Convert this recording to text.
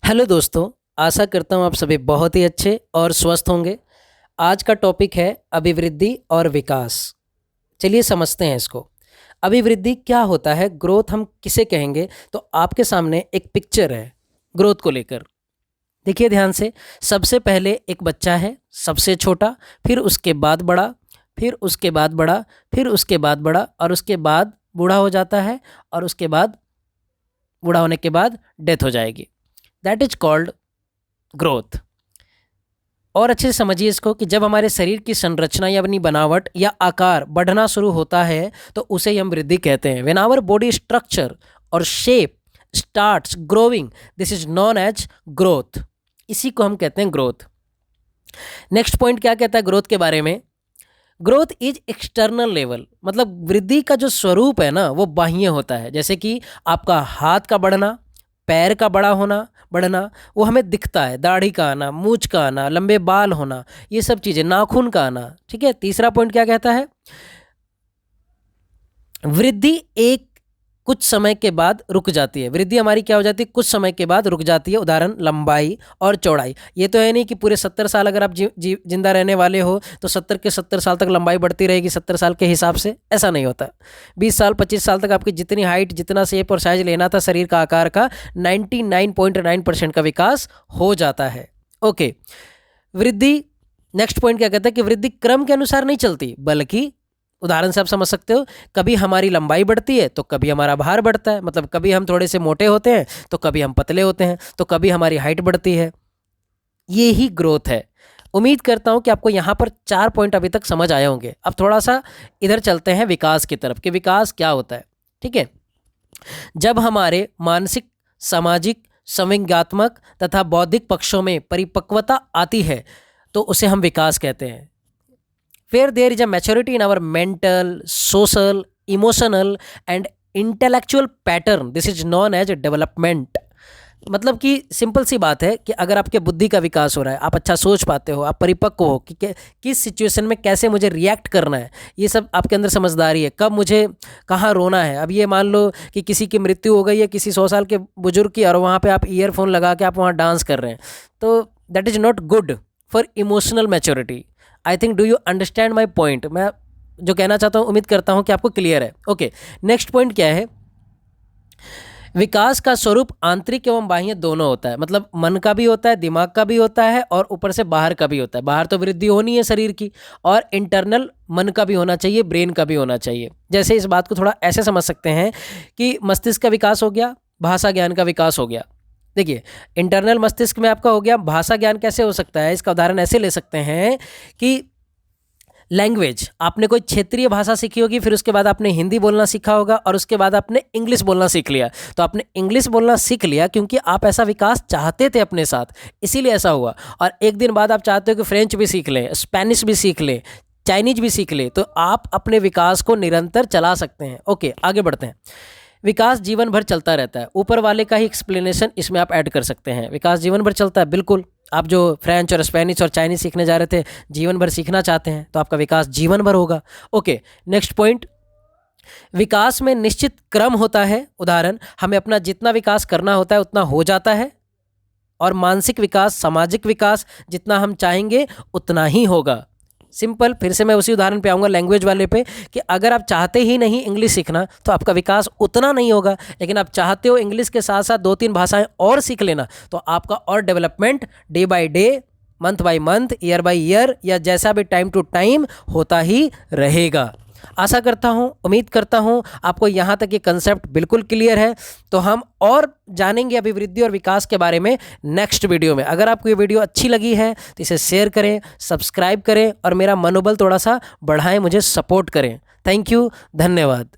Hello दोस्तों, आशा करता हूँ आप सभी बहुत ही अच्छे और स्वस्थ होंगे। आज का टॉपिक है अभिवृद्धि और विकास। चलिए समझते हैं इसको। अभिवृद्धि क्या होता है, ग्रोथ हम किसे कहेंगे? तो आपके सामने एक पिक्चर है ग्रोथ को लेकर। देखिए ध्यान से। सबसे पहले एक बच्चा है, सबसे छोटा, फिर उसके बाद बड़ा, फिर उसके बाद बड़ा, फिर उसके बाद बड़ा, और उसके बाद बूढ़ा हो जाता है, और उसके बाद बूढ़ा होने के बाद डेथ हो जाएगी। That is called growth. और अच्छे से समझिए इसको कि जब हमारे शरीर की संरचना या अपनी बनावट या आकार बढ़ना शुरू होता है तो उसे ही हम वृद्धि कहते हैं। व्हेन आवर बॉडी स्ट्रक्चर और shape starts growing, this is non age growth. इसी को हम कहते हैं ग्रोथ। नेक्स्ट पॉइंट क्या कहता है ग्रोथ के बारे में? ग्रोथ इज एक्सटर्नल लेवल, मतलब वृद्धि का जो स्वरूप है ना वो बाह्य होता है। जैसे कि आपका हाथ का बढ़ना, पैर का बड़ा होना, बढ़ना, वो हमें दिखता है। दाढ़ी का आना, मूंछ का आना, लंबे बाल होना, ये सब चीज़ें, नाखून का आना। ठीक है। तीसरा पॉइंट क्या कहता है? वृद्धि एक कुछ समय के बाद रुक जाती है। वृद्धि हमारी क्या हो जाती है? कुछ समय के बाद रुक जाती है। उदाहरण लंबाई और चौड़ाई। ये तो है नहीं कि पूरे 70 साल अगर आप जिंदा रहने वाले हो तो 70 के 70 साल तक लंबाई बढ़ती रहेगी 70 साल के हिसाब से। ऐसा नहीं होता। 20 साल 25 साल तक आपकी जितनी हाइट, जितना शेप और साइज लेना था शरीर का आकार का, 99.9% का विकास हो जाता है। ओके। वृद्धि, नेक्स्ट पॉइंट क्या कहता है कि वृद्धि क्रम के अनुसार नहीं चलती, बल्कि उदाहरण से आप समझ सकते हो, कभी हमारी लंबाई बढ़ती है तो कभी हमारा भार बढ़ता है। मतलब कभी हम थोड़े से मोटे होते हैं तो कभी हम पतले होते हैं, तो कभी हमारी हाइट बढ़ती है। ये ही ग्रोथ है। उम्मीद करता हूं कि आपको यहाँ पर 4 पॉइंट अभी तक समझ आए होंगे। अब थोड़ा सा इधर चलते हैं विकास की तरफ कि विकास क्या होता है। ठीक है। जब हमारे मानसिक, सामाजिक, संवेगात्मक तथा बौद्धिक पक्षों में परिपक्वता आती है तो उसे हम विकास कहते हैं। Where there is a maturity in our mental, social, emotional and intellectual pattern, this is known as development। मतलब कि सिंपल सी बात है कि अगर आपके बुद्धि का विकास हो रहा है, आप अच्छा सोच पाते हो, आप परिपक्व हो कि किस सिचुएशन में कैसे मुझे रिएक्ट करना है, ये सब आपके अंदर समझदारी है। कब मुझे कहाँ रोना है। अब ये मान लो कि किसी की मृत्यु हो गई है, किसी 100 साल के बुजुर्ग की, और वहाँ पे आप ईयरफोन लगा के आप वहाँ डांस कर रहे हैं, तो that is not good for emotional maturity. I think, do you understand my point? मैं जो कहना चाहता हूँ उम्मीद करता हूँ कि आपको क्लियर है। ओके। नेक्स्ट पॉइंट क्या है? विकास का स्वरूप आंतरिक एवं बाह्य दोनों होता है। मतलब मन का भी होता है, दिमाग का भी होता है, और ऊपर से बाहर का भी होता है। बाहर तो वृद्धि होनी है शरीर की, और इंटरनल मन का भी होना चाहिए, ब्रेन का भी होना चाहिए। जैसे इस बात को थोड़ा ऐसे समझ सकते हैं कि मस्तिष्क का विकास हो गया, भाषा ज्ञान का विकास हो गया। देखिए, इंटरनल मस्तिष्क में आपका हो गया, भाषा ज्ञान कैसे हो सकता है? इसका उदाहरण ऐसे ले सकते हैं कि लैंग्वेज, आपने कोई क्षेत्रीय भाषा सीखी होगी, फिर उसके बाद आपने हिंदी बोलना सीखा होगा, और उसके बाद आपने इंग्लिश बोलना सीख लिया। तो आपने इंग्लिश बोलना सीख लिया क्योंकि आप ऐसा विकास चाहते थे अपने साथ, इसीलिए ऐसा हुआ। और एक दिन बाद आप चाहते हो कि फ्रेंच भी सीख लें, स्पेनिश भी सीख लें, चाइनीज भी सीख लें, तो आप अपने विकास को निरंतर चला सकते हैं। ओके, आगे बढ़ते हैं। विकास जीवन भर चलता रहता है। ऊपर वाले का ही एक्सप्लेनेशन इसमें आप ऐड कर सकते हैं। विकास जीवन भर चलता है, बिल्कुल। आप जो फ्रेंच और स्पेनिश और चाइनीज सीखने जा रहे थे, जीवन भर सीखना चाहते हैं, तो आपका विकास जीवन भर होगा। ओके। नेक्स्ट पॉइंट, विकास में निश्चित क्रम होता है। उदाहरण, हमें अपना जितना विकास करना होता है उतना हो जाता है, और मानसिक विकास, सामाजिक विकास जितना हम चाहेंगे उतना ही होगा। सिंपल। फिर से मैं उसी उदाहरण पे आऊँगा, लैंग्वेज वाले पे, कि अगर आप चाहते ही नहीं इंग्लिश सीखना तो आपका विकास उतना नहीं होगा। लेकिन आप चाहते हो इंग्लिश के साथ साथ 2-3 भाषाएं और सीख लेना, तो आपका और development day by day, month by month, year by year, या जैसा भी टाइम टू टाइम होता ही रहेगा। आशा करता हूँ, उम्मीद करता हूँ आपको यहाँ तक ये कंसेप्ट बिल्कुल क्लियर है। तो हम और जानेंगे अभिवृद्धि और विकास के बारे में नेक्स्ट वीडियो में। अगर आपको ये वीडियो अच्छी लगी है तो इसे शेयर करें, सब्सक्राइब करें, और मेरा मनोबल थोड़ा सा बढ़ाएं, मुझे सपोर्ट करें। थैंक यू, धन्यवाद।